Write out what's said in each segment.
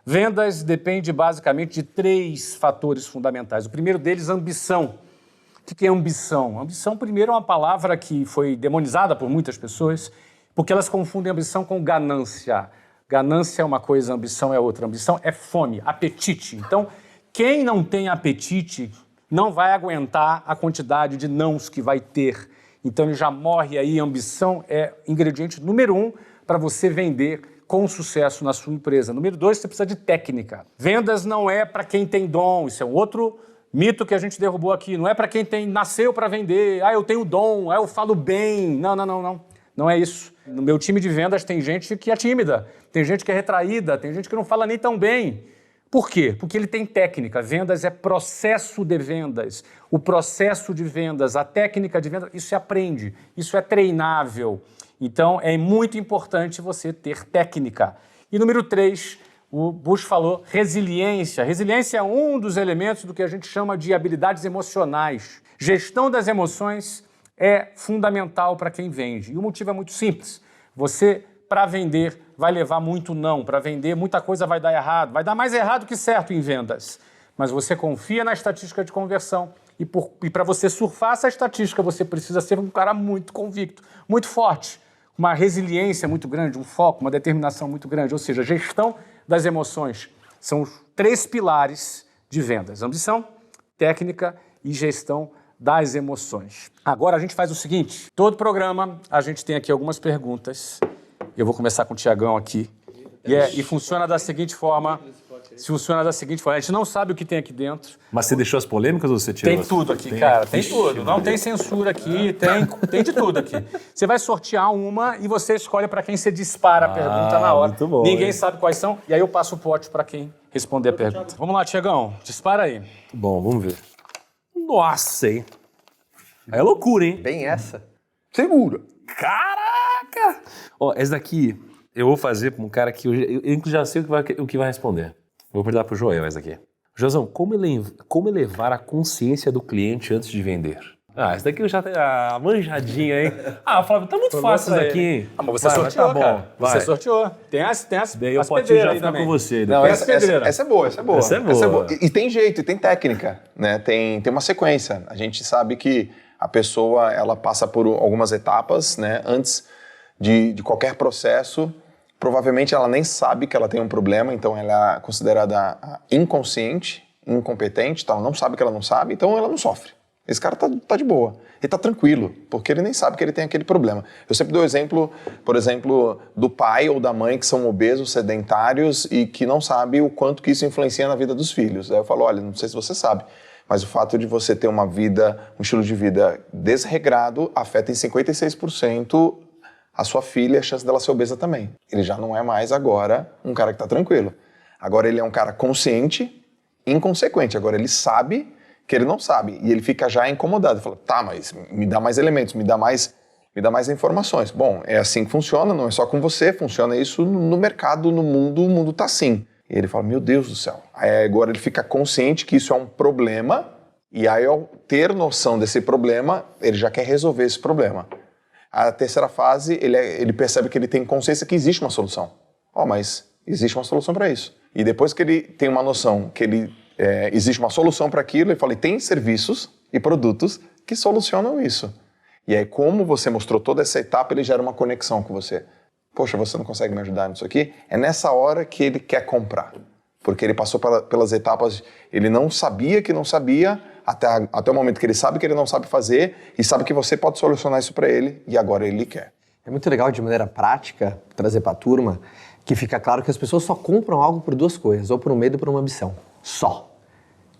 Vendas depende basicamente de 3 fatores fundamentais. O primeiro deles, ambição. O que é ambição? Ambição, primeiro, é uma palavra que foi demonizada por muitas pessoas, porque elas confundem ambição com ganância. Ganância é uma coisa, ambição é outra. Ambição é fome, apetite. Então, quem não tem apetite não vai aguentar a quantidade de nãos que vai ter. Então, ele já morre aí. Ambição é ingrediente número 1 para você vender com sucesso na sua empresa. Número 2, você precisa de técnica. Vendas não é para quem tem dom. Isso é um outro mito que a gente derrubou aqui. Não é para quem nasceu para vender. Eu tenho dom, eu falo bem. Não. Não é isso. No meu time de vendas tem gente que é tímida, tem gente que é retraída, tem gente que não fala nem tão bem. Por quê? Porque ele tem técnica. Vendas é processo de vendas. O processo de vendas, a técnica de vendas, isso se aprende, isso é treinável. Então, é muito importante você ter técnica. E número 3, o Bush falou resiliência. Resiliência é um dos elementos do que a gente chama de habilidades emocionais. Gestão das emoções é fundamental para quem vende. E o motivo é muito simples. Você, para vender, vai levar muito não. Para vender, muita coisa vai dar errado. Vai dar mais errado que certo em vendas. Mas você confia na estatística de conversão. E para você surfar essa estatística, você precisa ser um cara muito convicto, muito forte. Uma resiliência muito grande, um foco, uma determinação muito grande. Ou seja, gestão das emoções. São os 3 pilares de vendas. Ambição, técnica e gestão das emoções. Agora a gente faz o seguinte, todo programa a gente tem aqui algumas perguntas. Eu vou começar com o Tiagão aqui. E funciona da seguinte forma. A gente não sabe o que tem aqui dentro. Mas você deixou as polêmicas ou você tirou? Tem tudo aqui, cara. Tem tudo. Não tem censura aqui, tem de tudo aqui. Você vai sortear uma e você escolhe para quem você dispara a pergunta na hora. Muito bom, Ninguém sabe quais são. E aí eu passo o pote para quem responder a pergunta. Vamos lá, Tiagão. Dispara aí. Bom, vamos ver. Nossa, hein? É loucura, hein? Bem essa. Segura. Caraca! Ó, essa daqui eu vou fazer para um cara que eu já sei o que vai responder. Vou perguntar pro Joel essa daqui. Joãozão, como elevar a consciência do cliente antes de vender? Essa daqui eu já tenho a manjadinha, hein? Flávio, tá muito fácil isso daqui, hein? Mas você sorteou, tá bom, cara. vai. Você sorteou. Tem as Daí o potinho já fica com você. Não, essa é boa. Essa é boa. E tem jeito, e tem técnica, né? Tem uma sequência. A gente sabe que a pessoa, ela passa por algumas etapas, né? Antes de qualquer processo, provavelmente ela nem sabe que ela tem um problema, então ela é considerada inconsciente, incompetente, então ela não sabe que ela não sabe, então ela não sofre. Esse cara tá de boa, ele tá tranquilo, porque ele nem sabe que ele tem aquele problema. Eu sempre dou o exemplo, por exemplo, do pai ou da mãe que são obesos, sedentários e que não sabe o quanto que isso influencia na vida dos filhos. Aí eu falo, olha, não sei se você sabe, mas o fato de você ter uma vida, um estilo de vida desregrado afeta em 56% a sua filha, a chance dela ser obesa também. Ele já não é mais agora um cara que tá tranquilo. Agora ele é um cara consciente, inconsequente. Agora ele sabe que ele não sabe e ele fica já incomodado. Fala, tá, mas me dá mais elementos, me dá mais informações. Bom, é assim que funciona, não é só com você, funciona isso no mercado, no mundo, o mundo tá assim. E ele fala, meu Deus do céu. Aí agora ele fica consciente que isso é um problema e aí ao ter noção desse problema, ele já quer resolver esse problema. A terceira fase, ele percebe que ele tem consciência que existe uma solução. Mas existe uma solução para isso. E depois que ele tem uma noção que existe uma solução para aquilo, ele fala, e tem serviços e produtos que solucionam isso. E aí, como você mostrou toda essa etapa, ele gera uma conexão com você. Poxa, você não consegue me ajudar nisso aqui? É nessa hora que ele quer comprar. Porque ele passou pelas etapas, ele não sabia que não sabia, até o momento que ele sabe que ele não sabe fazer e sabe que você pode solucionar isso para ele e agora ele quer. É muito legal, de maneira prática, trazer para a turma que fica claro que as pessoas só compram algo por 2 coisas, ou por um medo ou por uma ambição. Só.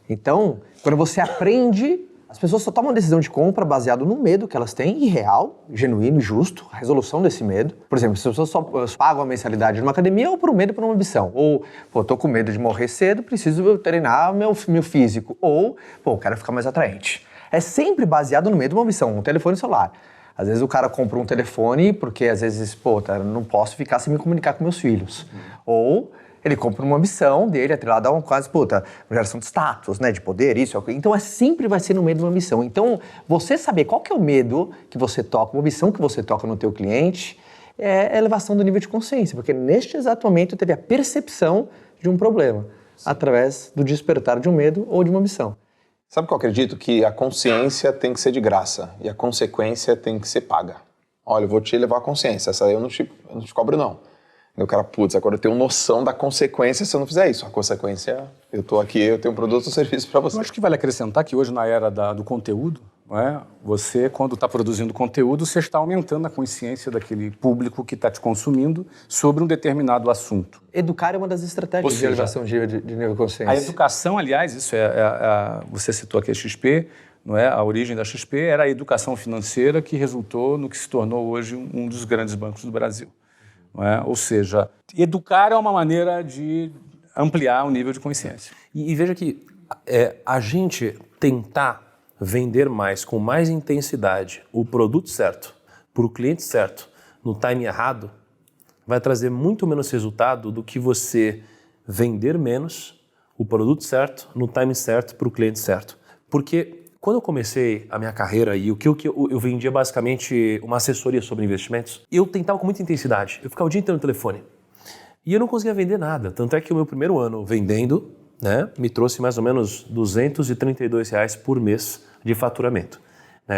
Então, quando você aprende, as pessoas só tomam a decisão de compra baseado no medo que elas têm, irreal, genuíno e justo, a resolução desse medo. Por exemplo, as pessoas só pagam a mensalidade numa academia ou por um medo ou por uma ambição. Ou, tô com medo de morrer cedo, preciso treinar meu físico. Ou, quero ficar mais atraente. É sempre baseado no medo ou uma ambição, um telefone celular. Às vezes o cara compra um telefone porque às vezes, não posso ficar sem me comunicar com meus filhos. Ou ele compra uma ambição dele, atrelada a uma quase, geração de status, né, de poder, isso. Então sempre vai ser no meio de uma ambição. Então, você saber qual que é o medo que você toca, uma ambição que você toca no teu cliente, é a elevação do nível de consciência. Porque neste exato momento teve a percepção de um problema, através do despertar de um medo ou de uma ambição. Sabe o que eu acredito? Que a consciência tem que ser de graça e a consequência tem que ser paga. Olha, eu vou te levar a consciência, essa aí eu não te cobro não. E o cara, putz, agora eu tenho noção da consequência se eu não fizer isso. A consequência, eu tô aqui, eu tenho um produto ou serviço para você. Eu acho que vale acrescentar que hoje, na era do conteúdo, não é? Você, quando está produzindo conteúdo, você está aumentando a consciência daquele público que está te consumindo sobre um determinado assunto. Educar é uma das estratégias de elevação de nível de consciência. A educação, aliás, isso você citou aqui a XP, não é? A origem da XP era a educação financeira que resultou no que se tornou hoje um dos grandes bancos do Brasil. Não é? Ou seja, educar é uma maneira de ampliar o nível de consciência. E veja que a gente tentar vender mais, com mais intensidade, o produto certo, para o cliente certo, no time errado, vai trazer muito menos resultado do que você vender menos o produto certo, no time certo, para o cliente certo. Porque quando eu comecei a minha carreira e o que eu vendia basicamente uma assessoria sobre investimentos, eu tentava com muita intensidade. Eu ficava o dia inteiro no telefone. E eu não conseguia vender nada. Tanto é que o meu primeiro ano vendendo, né, me trouxe mais ou menos R$ 232 por mês de faturamento.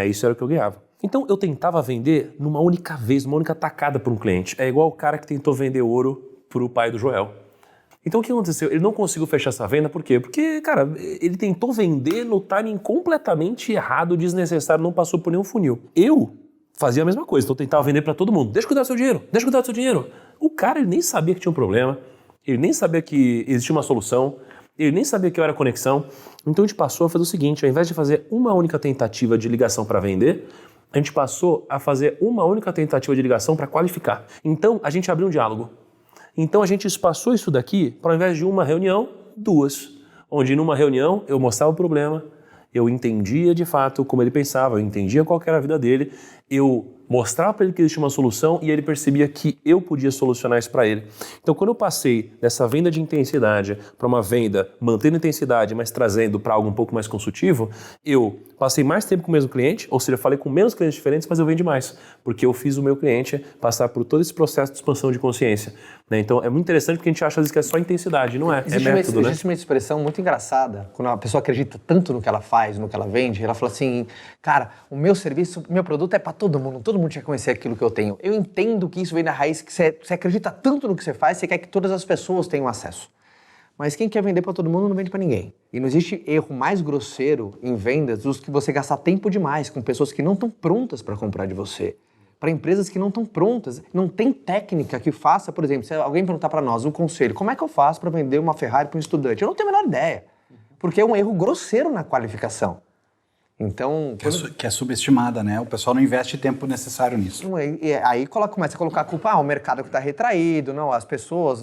Isso era o que eu ganhava. Então eu tentava vender numa única vez, numa única tacada para um cliente. É igual o cara que tentou vender ouro para o pai do Joel. Então o que aconteceu? Ele não conseguiu fechar essa venda, por quê? Porque, cara, ele tentou vender no timing completamente errado, desnecessário, não passou por nenhum funil. Eu fazia a mesma coisa, então eu tentava vender para todo mundo. Deixa eu cuidar do seu dinheiro, deixa eu cuidar do seu dinheiro. O cara, ele nem sabia que tinha um problema, ele nem sabia que existia uma solução, ele nem sabia que eu era conexão. Então a gente passou a fazer o seguinte, ao invés de fazer uma única tentativa de ligação para vender, a gente passou a fazer uma única tentativa de ligação para qualificar. Então a gente abriu um diálogo. Então a gente espaçou isso daqui para, ao invés de uma reunião, 2. Onde numa reunião eu mostrava o problema, eu entendia de fato como ele pensava, eu entendia qual era a vida dele, eu mostrava para ele que existia uma solução e ele percebia que eu podia solucionar isso para ele. Então quando eu passei dessa venda de intensidade para uma venda mantendo intensidade, mas trazendo para algo um pouco mais consultivo, eu passei mais tempo com o mesmo cliente, ou seja, eu falei com menos clientes diferentes, mas eu vendi mais, porque eu fiz o meu cliente passar por todo esse processo de expansão de consciência. Então é muito interessante porque a gente acha às vezes que é só intensidade, não é? É método, né? Existe uma expressão muito engraçada, quando a pessoa acredita tanto no que ela faz, no que ela vende, ela fala assim, cara, o meu serviço, o meu produto é para todo mundo tinha que conhecer aquilo que eu tenho. Eu entendo que isso vem da raiz, que você acredita tanto no que você faz, você quer que todas as pessoas tenham acesso. Mas quem quer vender para todo mundo não vende para ninguém. E não existe erro mais grosseiro em vendas do que você gastar tempo demais com pessoas que não estão prontas para comprar de você. Para empresas que não estão prontas, não tem técnica que faça, por exemplo, se alguém perguntar para nós um conselho, como é que eu faço para vender uma Ferrari para um estudante? Eu não tenho a menor ideia, porque é um erro grosseiro na qualificação. Então, que é subestimada, né? O pessoal não investe tempo necessário nisso. Aí começa a colocar a culpa, o mercado que está retraído, não, as pessoas,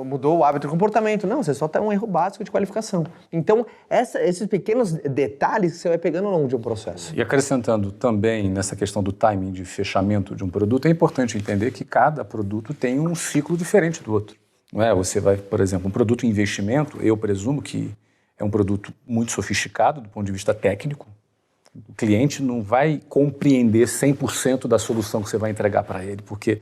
mudou o hábito de comportamento. Não, você só tem um erro básico de qualificação. Então, esses pequenos detalhes que você vai pegando ao longo de um processo. E acrescentando também nessa questão do timing de fechamento de um produto, é importante entender que cada produto tem um ciclo diferente do outro. Não é? Você vai, por exemplo, um produto em investimento, eu presumo que é um produto muito sofisticado do ponto de vista técnico. O cliente não vai compreender 100% da solução que você vai entregar para ele, porque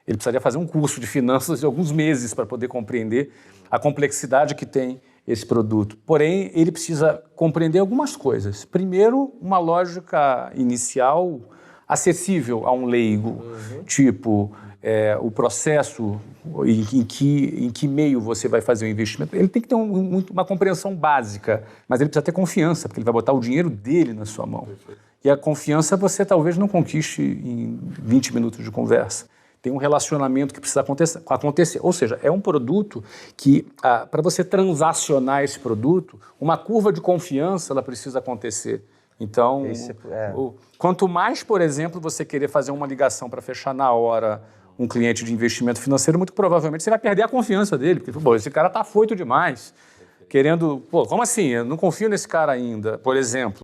ele precisaria fazer um curso de finanças de alguns meses para poder compreender a complexidade que tem esse produto. Porém, ele precisa compreender algumas coisas. Primeiro, uma lógica inicial acessível a um leigo, tipo o processo em que meio você vai fazer o investimento. Ele tem que ter uma compreensão básica, mas ele precisa ter confiança, porque ele vai botar o dinheiro dele na sua mão. E a confiança você talvez não conquiste em 20 minutos de conversa. Tem um relacionamento que precisa acontecer. Ou seja, é um produto que, para você transacionar esse produto, uma curva de confiança ela precisa acontecer. Então, quanto mais, por exemplo, você querer fazer uma ligação para fechar na hora um cliente de investimento financeiro, muito provavelmente você vai perder a confiança dele, porque, esse cara está afoito demais, querendo, como assim? Eu não confio nesse cara ainda, por exemplo.